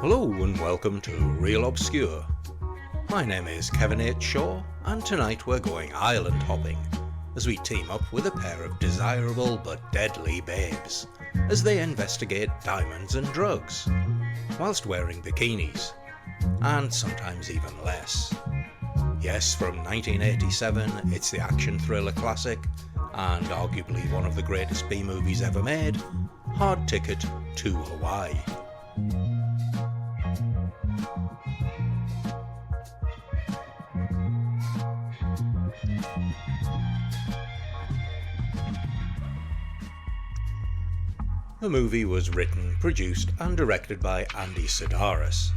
Hello and welcome to Real Obscure. My name is Kevin H. Shaw and tonight we're going island hopping as we team up with a pair of desirable but deadly babes as they investigate diamonds and drugs whilst wearing bikinis, and sometimes even less. Yes, from 1987 it's the action thriller classic and arguably one of the greatest B-movies ever made, Hard Ticket to Hawaii. The movie was written, produced and directed by Andy Sidaris.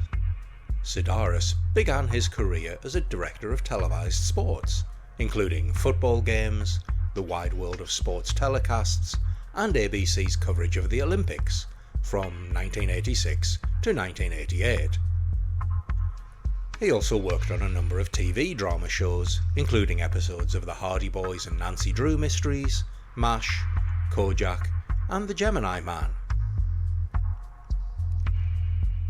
Sidaris began his career as a director of televised sports, including football games, the wide world of sports telecasts, and ABC's coverage of the Olympics from 1986 to 1988. He also worked on a number of TV drama shows, including episodes of the Hardy Boys and Nancy Drew Mysteries, MASH, Kojak, and The Gemini Man.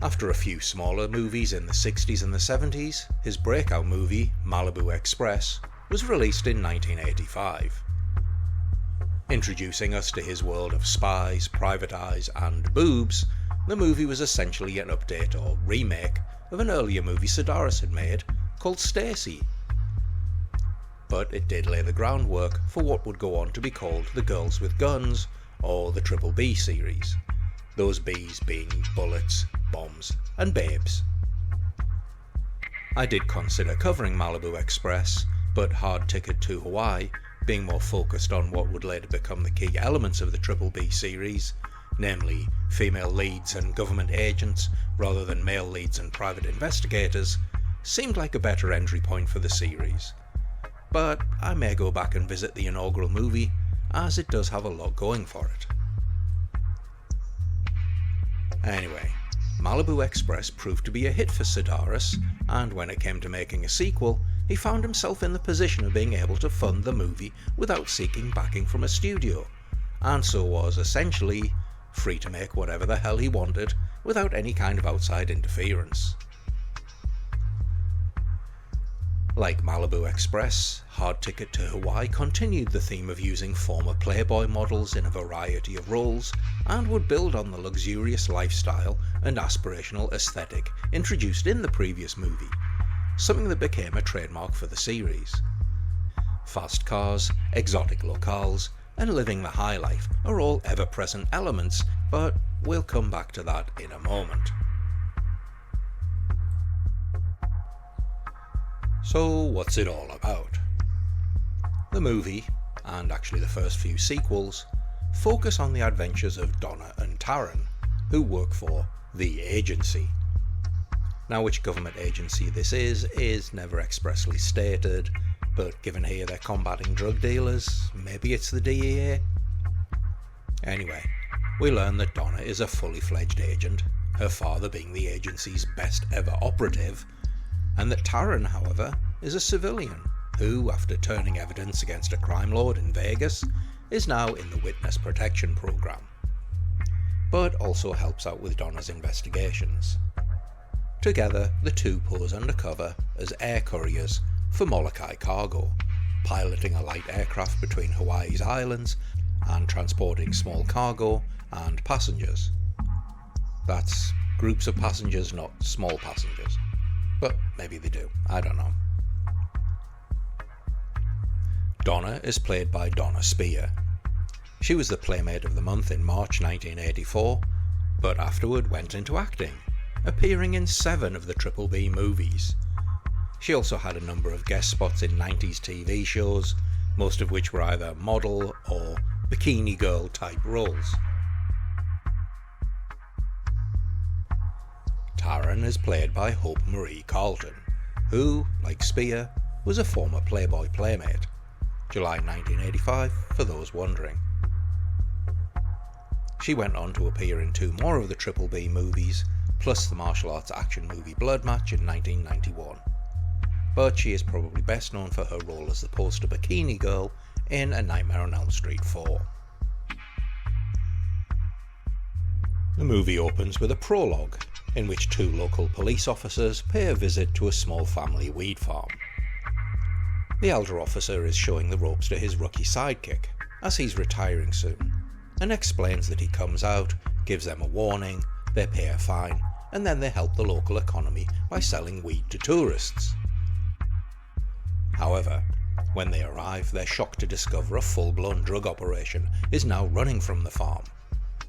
After a few smaller movies in the 60s and the 70s, his breakout movie, Malibu Express, was released in 1985. Introducing us to his world of spies, private eyes, and boobs, the movie was essentially an update or remake of an earlier movie Sidaris had made called Stacy. But it did lay the groundwork for what would go on to be called the Girls with Guns, or the Triple B series, those B's being bullets, bombs and babes. I did consider covering Malibu Express, but Hard Ticket to Hawaii, being more focused on what would later become the key elements of the Triple B series, namely female leads and government agents rather than male leads and private investigators, seemed like a better entry point for the series. But I may go back and visit the inaugural movie, as it does have a lot going for it. Anyway, Malibu Express proved to be a hit for Sidaris, and when it came to making a sequel, he found himself in the position of being able to fund the movie without seeking backing from a studio, and so was essentially free to make whatever the hell he wanted without any kind of outside interference. Like Malibu Express, Hard Ticket to Hawaii continued the theme of using former Playboy models in a variety of roles and would build on the luxurious lifestyle and aspirational aesthetic introduced in the previous movie, something that became a trademark for the series. Fast cars, exotic locales, and living the high life are all ever-present elements, but we'll come back to that in a moment. So what's it all about? The movie, and actually the first few sequels, focus on the adventures of Donna and Taryn, who work for the agency. Now which government agency this is never expressly stated, but given here they're combating drug dealers, maybe it's the DEA? Anyway, we learn that Donna is a fully fledged agent, her father being the agency's best ever operative, and that Taryn, however, is a civilian who, after turning evidence against a crime lord in Vegas, is now in the Witness Protection Program, but also helps out with Donna's investigations. Together, the two pose undercover as air couriers for Molokai Cargo, piloting a light aircraft between Hawaii's islands and transporting small cargo and passengers. That's groups of passengers, not small passengers. But maybe they do, I don't know. Donna is played by Donna Spear. She was the Playmate of the Month in March 1984, but afterward went into acting, appearing in 7 of the Triple B movies. She also had a number of guest spots in 90s TV shows, most of which were either model or bikini girl type roles. Taryn is played by Hope Marie Carlton, who, like Spear, was a former Playboy Playmate. July 1985, for those wondering. She went on to appear in 2 more of the Triple B movies, plus the martial arts action movie Blood Match in 1991. But she is probably best known for her role as the poster bikini girl in A Nightmare on Elm Street 4. The movie opens with a prologue, in which two local police officers pay a visit to a small family weed farm. The elder officer is showing the ropes to his rookie sidekick, as he's retiring soon, and explains that he comes out, gives them a warning, they pay a fine, and then they help the local economy by selling weed to tourists. However, when they arrive, they're shocked to discover a full-blown drug operation is now running from the farm,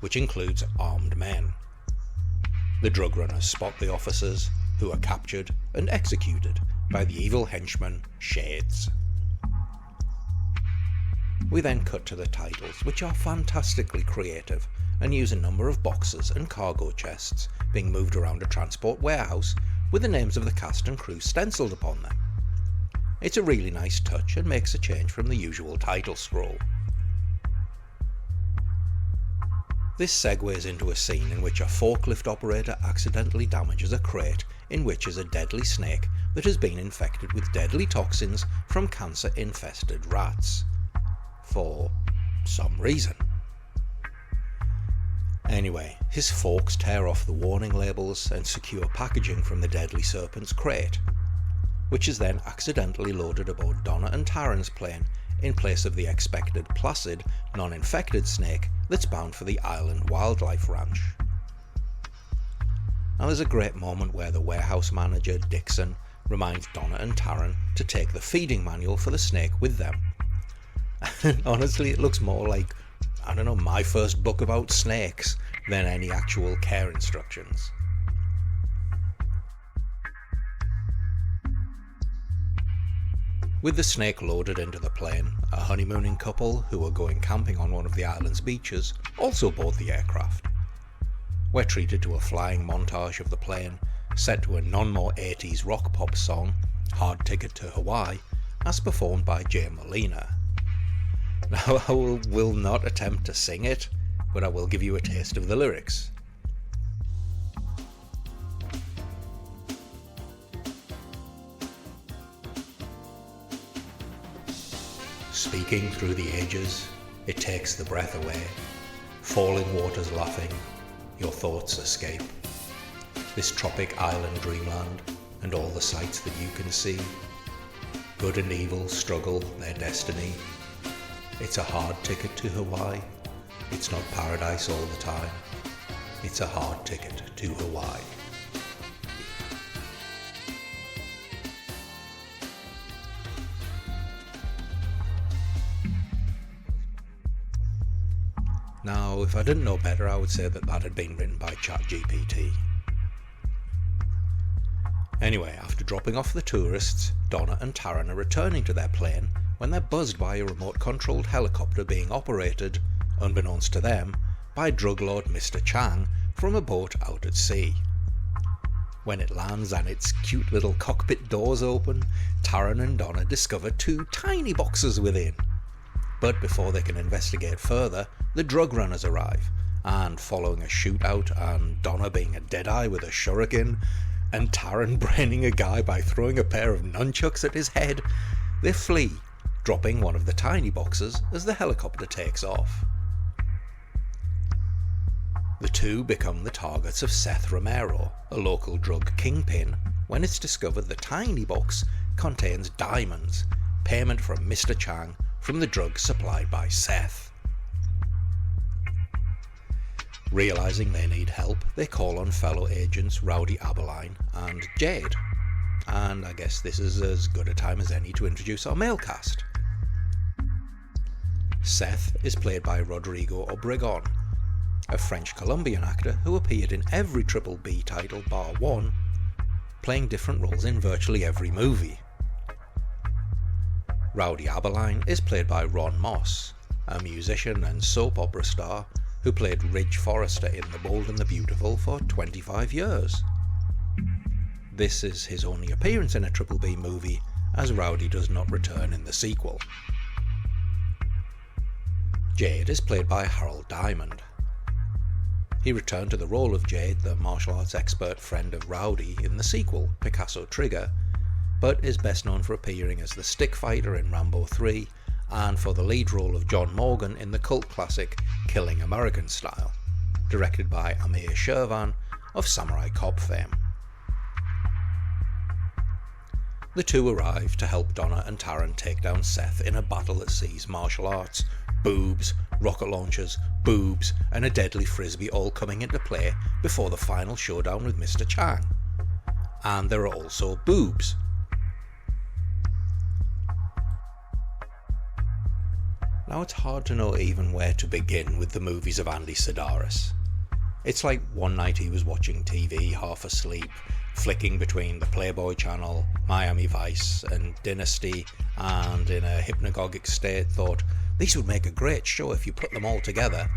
which includes armed men. The drug runners spot the officers, who are captured and executed by the evil henchman Shades. We then cut to the titles, which are fantastically creative and use a number of boxes and cargo chests being moved around a transport warehouse with the names of the cast and crew stenciled upon them. It's a really nice touch and makes a change from the usual title scroll. This segues into a scene in which a forklift operator accidentally damages a crate in which is a deadly snake that has been infected with deadly toxins from cancer-infested rats. For some reason. Anyway, his forks tear off the warning labels and secure packaging from the deadly serpent's crate, which is then accidentally loaded aboard Donna and Taryn's plane in place of the expected placid, non-infected snake that's bound for the Island Wildlife Ranch. Now there's a great moment where the warehouse manager, Dixon, reminds Donna and Taryn to take the feeding manual for the snake with them. And honestly, it looks more like, I don't know, my first book about snakes than any actual care instructions. With the snake loaded into the plane, a honeymooning couple who are going camping on one of the island's beaches also board the aircraft. We're treated to a flying montage of the plane, set to a non-more 80s rock pop song, Hard Ticket to Hawaii, as performed by Jay Molina. Now I will not attempt to sing it, but I will give you a taste of the lyrics. Speaking through the ages, it takes the breath away. Falling waters laughing, your thoughts escape. This tropic island dreamland, and all the sights that you can see. Good and evil struggle their destiny. It's a hard ticket to Hawaii. It's not paradise all the time. It's a hard ticket to Hawaii. Now, if I didn't know better, I would say that had been written by ChatGPT. Anyway, after dropping off the tourists, Donna and Taryn are returning to their plane when they're buzzed by a remote-controlled helicopter being operated, unbeknownst to them, by drug lord Mr. Chang from a boat out at sea. When it lands and its cute little cockpit doors open, Taryn and Donna discover two tiny boxes within. But before they can investigate further, the drug runners arrive, and following a shootout and Donna being a deadeye with a shuriken, and Taryn braining a guy by throwing a pair of nunchucks at his head, they flee, dropping one of the tiny boxes as the helicopter takes off. The two become the targets of Seth Romero, a local drug kingpin, when it's discovered the tiny box contains diamonds, payment from Mr. Chang from the drugs supplied by Seth. Realising they need help, they call on fellow agents Rowdy Aberline and Jade. And I guess this is as good a time as any to introduce our male cast. Seth is played by Rodrigo Obregon, a French-Colombian actor who appeared in every Triple B title bar one, playing different roles in virtually every movie. Rowdy Aberline is played by Ron Moss, a musician and soap opera star who played Ridge Forrester in The Bold and the Beautiful for 25 years. This is his only appearance in a Triple B movie, as Rowdy does not return in the sequel. Jade is played by Harold Diamond. He returned to the role of Jade, the martial arts expert friend of Rowdy, in the sequel, Picasso Trigger, but is best known for appearing as the stick fighter in Rambo 3 and for the lead role of John Morgan in the cult classic Killing American Style, directed by Amir Shervan of samurai cop fame. The two arrive to help Donna and Taran take down Seth in a battle that sees martial arts, boobs, rocket launchers, boobs, and a deadly frisbee all coming into play before the final showdown with Mr. Chang. And there are also boobs. Now it's hard to know even where to begin with the movies of Andy Sidaris. It's like one night he was watching TV half asleep, flicking between the Playboy channel, Miami Vice and Dynasty, and in a hypnagogic state thought, these would make a great show if you put them all together,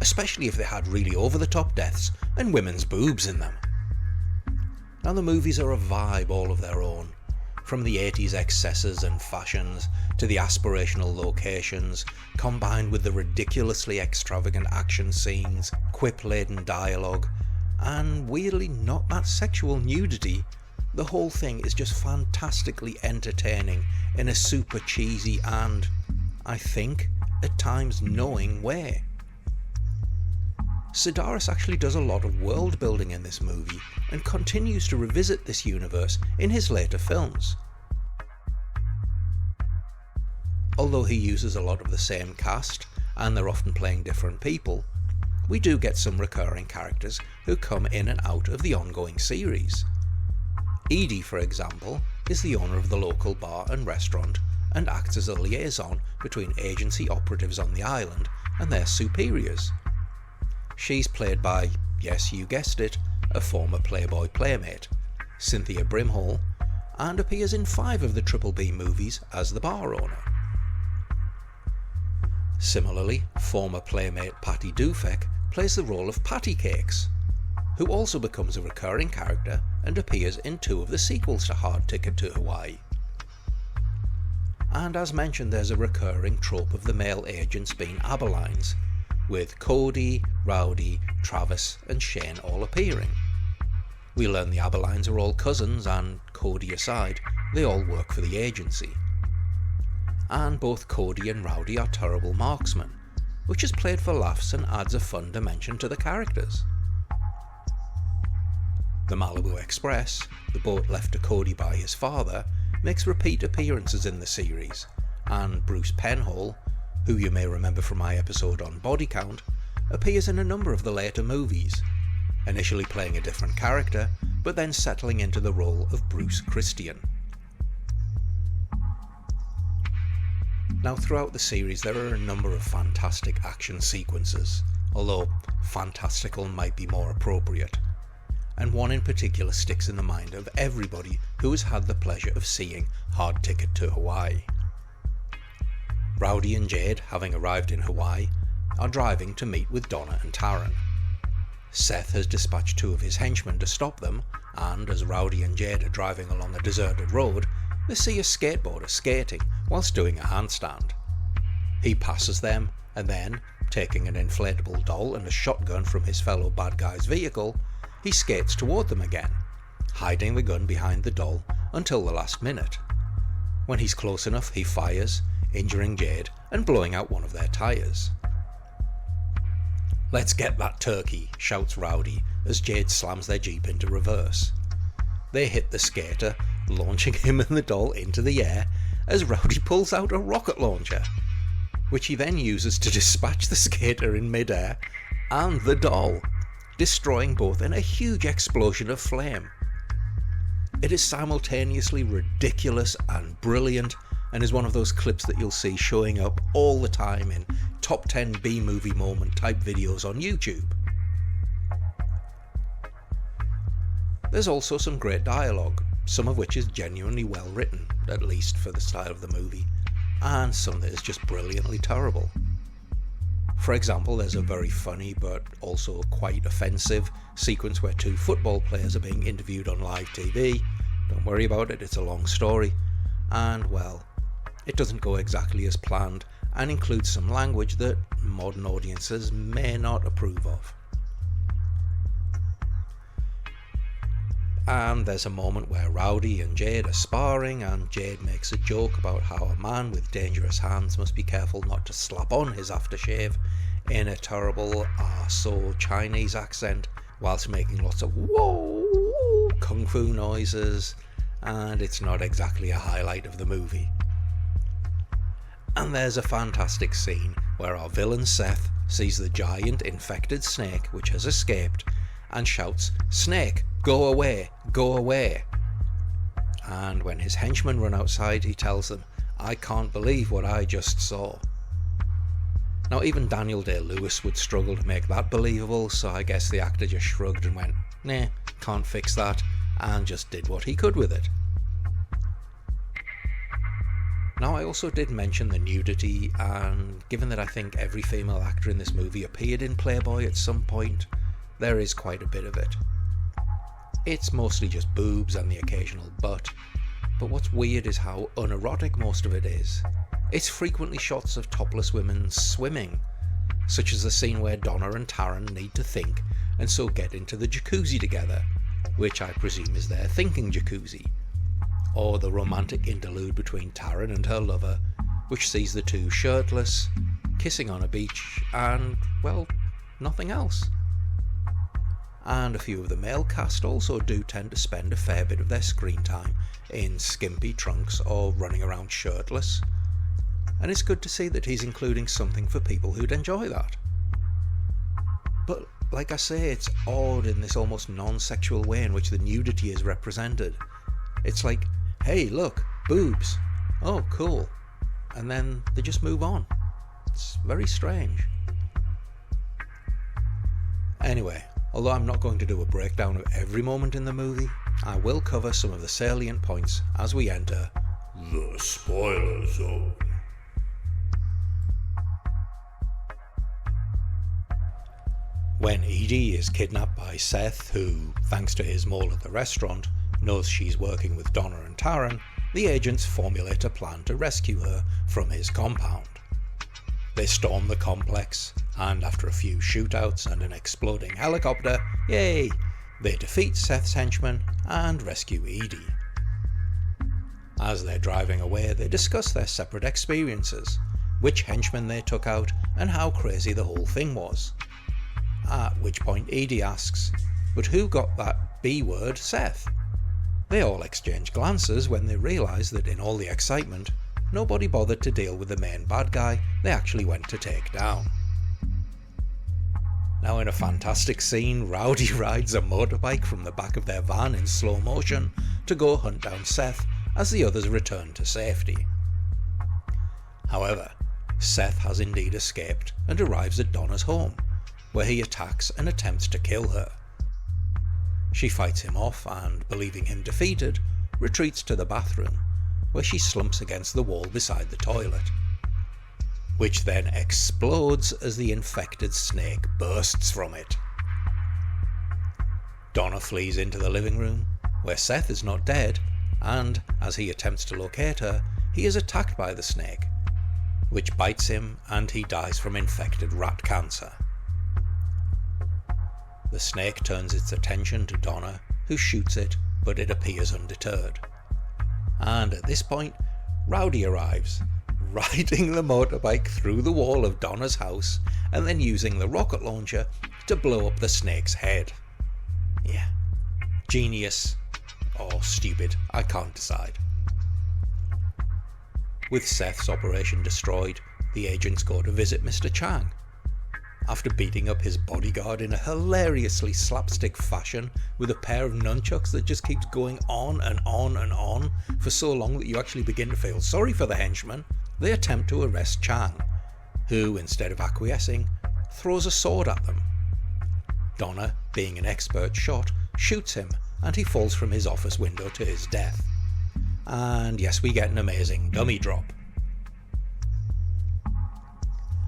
especially if they had really over-the-top deaths and women's boobs in them. Now the movies are a vibe all of their own, from the 80s excesses and fashions to the aspirational locations, combined with the ridiculously extravagant action scenes, quip-laden dialogue, and weirdly not that sexual nudity. The whole thing is just fantastically entertaining in a super cheesy and, I think, at times knowing way. Sidaris actually does a lot of world building in this movie and continues to revisit this universe in his later films. Although he uses a lot of the same cast, and they're often playing different people, we do get some recurring characters who come in and out of the ongoing series. Heady, for example, is the owner of the local bar and restaurant and acts as a liaison between agency operatives on the island and their superiors. She's played by, yes you guessed it, a former Playboy Playmate, Cynthia Brimhall, and appears in 5 of the Triple B movies as the bar owner. Similarly, former Playmate Patty Dufek plays the role of Patty Cakes, who also becomes a recurring character and appears in 2 of the sequels to Hard Ticket to Hawaii. And as mentioned, there's a recurring trope of the male agents being Aberlines, with Cody, Rowdy, Travis and Shane all appearing. We learn the Aberlines are all cousins and, Cody aside, they all work for the agency. And both Cody and Rowdy are terrible marksmen, which is played for laughs and adds a fun dimension to the characters. The Malibu Express, the boat left to Cody by his father, makes repeat appearances in the series, and Bruce Penhall, who you may remember from my episode on Body Count, appears in a number of the later movies, initially playing a different character, but then settling into the role of Bruce Christian. Now throughout the series there are a number of fantastic action sequences, although fantastical might be more appropriate, and one in particular sticks in the mind of everybody who has had the pleasure of seeing Hard Ticket to Hawaii. Rowdy and Jade, having arrived in Hawaii, are driving to meet with Donna and Taran. Seth has dispatched 2 of his henchmen to stop them, and as Rowdy and Jade are driving along a deserted road, they see a skateboarder skating whilst doing a handstand. He passes them, and then, taking an inflatable doll and a shotgun from his fellow bad guy's vehicle, he skates toward them again, hiding the gun behind the doll until the last minute. When he's close enough, he fires, injuring Jade and blowing out one of their tyres. "Let's get that turkey," shouts Rowdy as Jade slams their Jeep into reverse. They hit the skater, launching him and the doll into the air as Rowdy pulls out a rocket launcher, which he then uses to dispatch the skater in midair and the doll, destroying both in a huge explosion of flame. It is simultaneously ridiculous and brilliant, and is one of those clips that you'll see showing up all the time in top 10 B-movie moment type videos on YouTube. There's also some great dialogue, some of which is genuinely well written, at least for the style of the movie, and some that is just brilliantly terrible. For example, there's a very funny but also quite offensive sequence where 2 football players are being interviewed on live TV. Don't worry about it, it's a long story, and well, it doesn't go exactly as planned and includes some language that modern audiences may not approve of. And there's a moment where Rowdy and Jade are sparring, and Jade makes a joke about how a man with dangerous hands must be careful not to slap on his aftershave in a terrible so Chinese accent whilst making lots of whoa kung fu noises, and it's not exactly a highlight of the movie. And there's a fantastic scene where our villain Seth sees the giant infected snake which has escaped and shouts, "Snake, go away, go away." And when his henchmen run outside, he tells them, "I can't believe what I just saw." Now even Daniel Day-Lewis would struggle to make that believable, so I guess the actor just shrugged and went, "Nah, can't fix that," and just did what he could with it. Now I also did mention the nudity, and given that I think every female actor in this movie appeared in Playboy at some point, there is quite a bit of it. It's mostly just boobs and the occasional butt, but what's weird is how unerotic most of it is. It's frequently shots of topless women swimming, such as the scene where Donna and Taryn need to think and so get into the jacuzzi together, which I presume is their thinking jacuzzi, or the romantic interlude between Taryn and her lover, which sees the two shirtless, kissing on a beach, and, well, nothing else. And a few of the male cast also do tend to spend a fair bit of their screen time in skimpy trunks or running around shirtless, and it's good to see that he's including something for people who'd enjoy that. But like I say, it's odd in this almost non-sexual way in which the nudity is represented. It's like, hey look, boobs, oh cool, and then they just move on. It's very strange. Anyway, although I'm not going to do a breakdown of every moment in the movie, I will cover some of the salient points as we enter the spoiler zone. When Edie is kidnapped by Seth, who, thanks to his mole at the restaurant, knows she's working with Donna and Taryn, the agents formulate a plan to rescue her from his compound. They storm the complex, and after a few shootouts and an exploding helicopter, yay, they defeat Seth's henchmen and rescue Edie. As they're driving away, they discuss their separate experiences, which henchmen they took out, and how crazy the whole thing was. At which point Edie asks, "But who got that B-word Seth?" They all exchange glances when they realise that in all the excitement, nobody bothered to deal with the main bad guy they actually went to take down. Now in a fantastic scene, Rowdy rides a motorbike from the back of their van in slow motion to go hunt down Seth as the others return to safety. However, Seth has indeed escaped and arrives at Donna's home, where he attacks and attempts to kill her. She fights him off and, believing him defeated, retreats to the bathroom, where she slumps against the wall beside the toilet, which then explodes as the infected snake bursts from it. Donna flees into the living room, where Seth is not dead, and, as he attempts to locate her, he is attacked by the snake, which bites him and he dies from infected rat cancer. The snake turns its attention to Donna, who shoots it, but it appears undeterred. And at this point, Rowdy arrives, riding the motorbike through the wall of Donna's house and then using the rocket launcher to blow up the snake's head. Yeah, genius or stupid, I can't decide. With Seth's operation destroyed, the agents go to visit Mr. Chang. After beating up his bodyguard in a hilariously slapstick fashion with a pair of nunchucks that just keeps going on and on and on for so long that you actually begin to feel sorry for the henchman, they attempt to arrest Chang, who, instead of acquiescing, throws a sword at them. Donna, being an expert shot, shoots him and he falls from his office window to his death. And yes, we get an amazing dummy drop.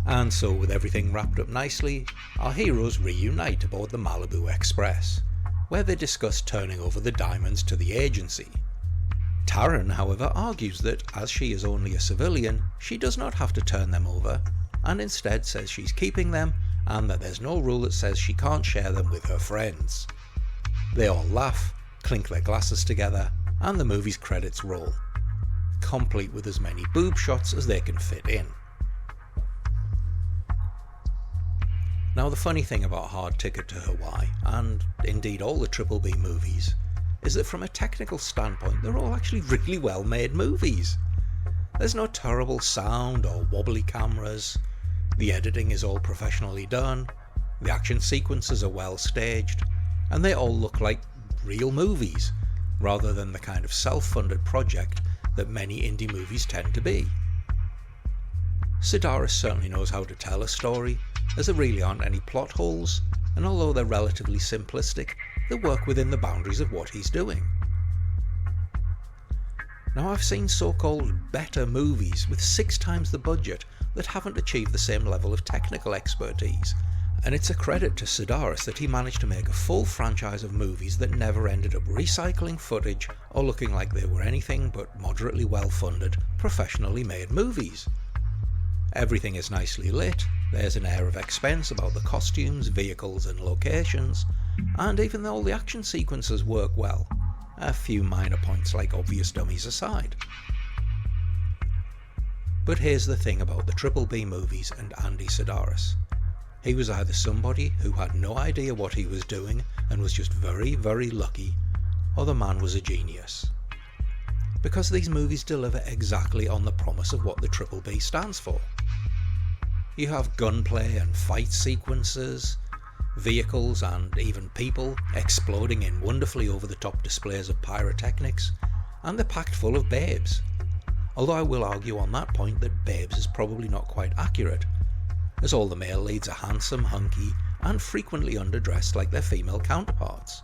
And so, with everything wrapped up nicely, our heroes reunite aboard the Malibu Express, where they discuss turning over the diamonds to the agency. Taryn, however, argues that as she is only a civilian, she does not have to turn them over, and instead says she's keeping them and that there's no rule that says she can't share them with her friends. They all laugh, clink their glasses together, and the movie's credits roll, complete with as many boob shots as they can fit in. Now the funny thing about Hard Ticket to Hawaii, and indeed all the Triple B movies, is that from a technical standpoint they're all actually really well made movies. There's no terrible sound or wobbly cameras, the editing is all professionally done, the action sequences are well staged, and they all look like real movies, rather than the kind of self-funded project that many indie movies tend to be. Sidaris certainly knows how to tell a story, as there really aren't any plot holes, and although they're relatively simplistic, they work within the boundaries of what he's doing. Now I've seen so-called better movies with 6 times the budget that haven't achieved the same level of technical expertise, and it's a credit to Sidaris that he managed to make a full franchise of movies that never ended up recycling footage or looking like they were anything but moderately well-funded, professionally made movies. Everything is nicely lit, there's an air of expense about the costumes, vehicles and locations, and even though all the action sequences work well, a few minor points like obvious dummies aside. But here's the thing about the Triple B movies and Andy Sidaris. He was either somebody who had no idea what he was doing and was just very, very lucky, or the man was a genius. Because these movies deliver exactly on the promise of what the Triple B stands for. You have gunplay and fight sequences, vehicles and even people exploding in wonderfully over-the-top displays of pyrotechnics, and they're packed full of babes. Although I will argue on that point that babes is probably not quite accurate, as all the male leads are handsome, hunky, and frequently underdressed like their female counterparts.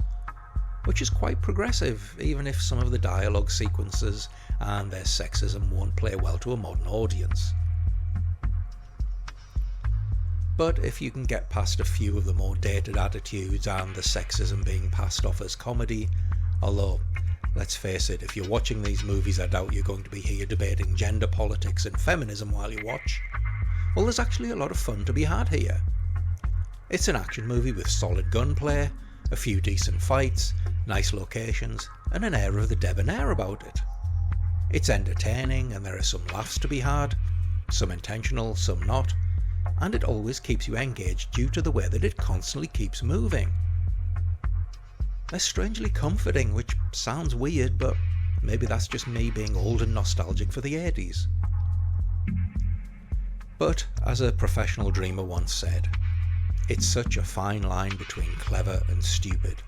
Which is quite progressive, even if some of the dialogue sequences and their sexism won't play well to a modern audience. But if you can get past a few of the more dated attitudes and the sexism being passed off as comedy, although, let's face it, if you're watching these movies I doubt you're going to be here debating gender politics and feminism while you watch, well, there's actually a lot of fun to be had here. It's an action movie with solid gunplay, a few decent fights, nice locations, and an air of the debonair about it. It's entertaining and there are some laughs to be had, some intentional, some not, and it always keeps you engaged due to the way that it constantly keeps moving. They're strangely comforting, which sounds weird, but maybe that's just me being old and nostalgic for the 80s. But, as a professional dreamer once said, it's such a fine line between clever and stupid.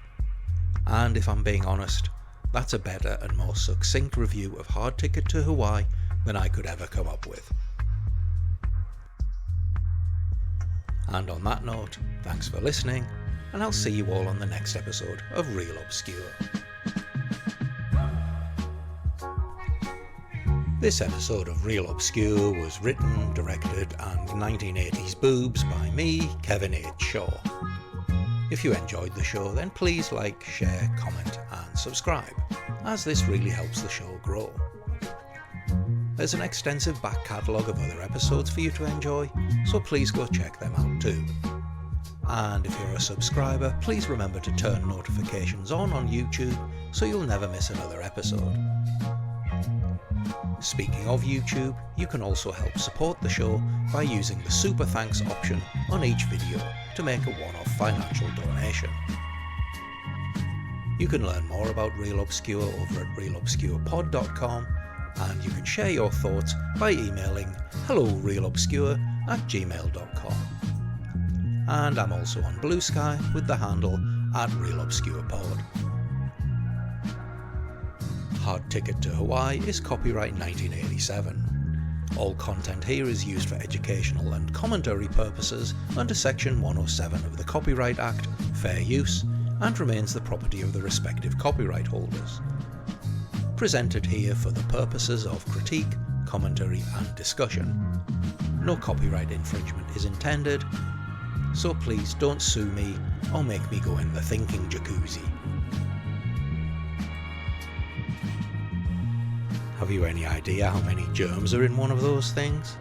And if I'm being honest, that's a better and more succinct review of Hard Ticket to Hawaii than I could ever come up with. And on that note, thanks for listening, and I'll see you all on the next episode of Real Obscure. This episode of Real Obscure was written, directed and 1980s boobs by me, Kevin H. Shaw. If you enjoyed the show, then please like, share, comment and subscribe, as this really helps the show grow. There's an extensive back catalogue of other episodes for you to enjoy, so please go check them out too. And if you're a subscriber, please remember to turn notifications on YouTube so you'll never miss another episode. Speaking of YouTube, you can also help support the show by using the Super Thanks option on each video to make a one-off financial donation. You can learn more about Real Obscure over at realobscurepod.com, and you can share your thoughts by emailing hellorealobscure@gmail.com. And I'm also on Blue Sky with the handle @realobscurepod. Hard Ticket to Hawaii is copyright 1987. All content here is used for educational and commentary purposes under Section 107 of the Copyright Act, Fair Use, and remains the property of the respective copyright holders. Presented here for the purposes of critique, commentary and discussion. No copyright infringement is intended, so please don't sue me or make me go in the thinking jacuzzi. Have you any idea how many germs are in one of those things?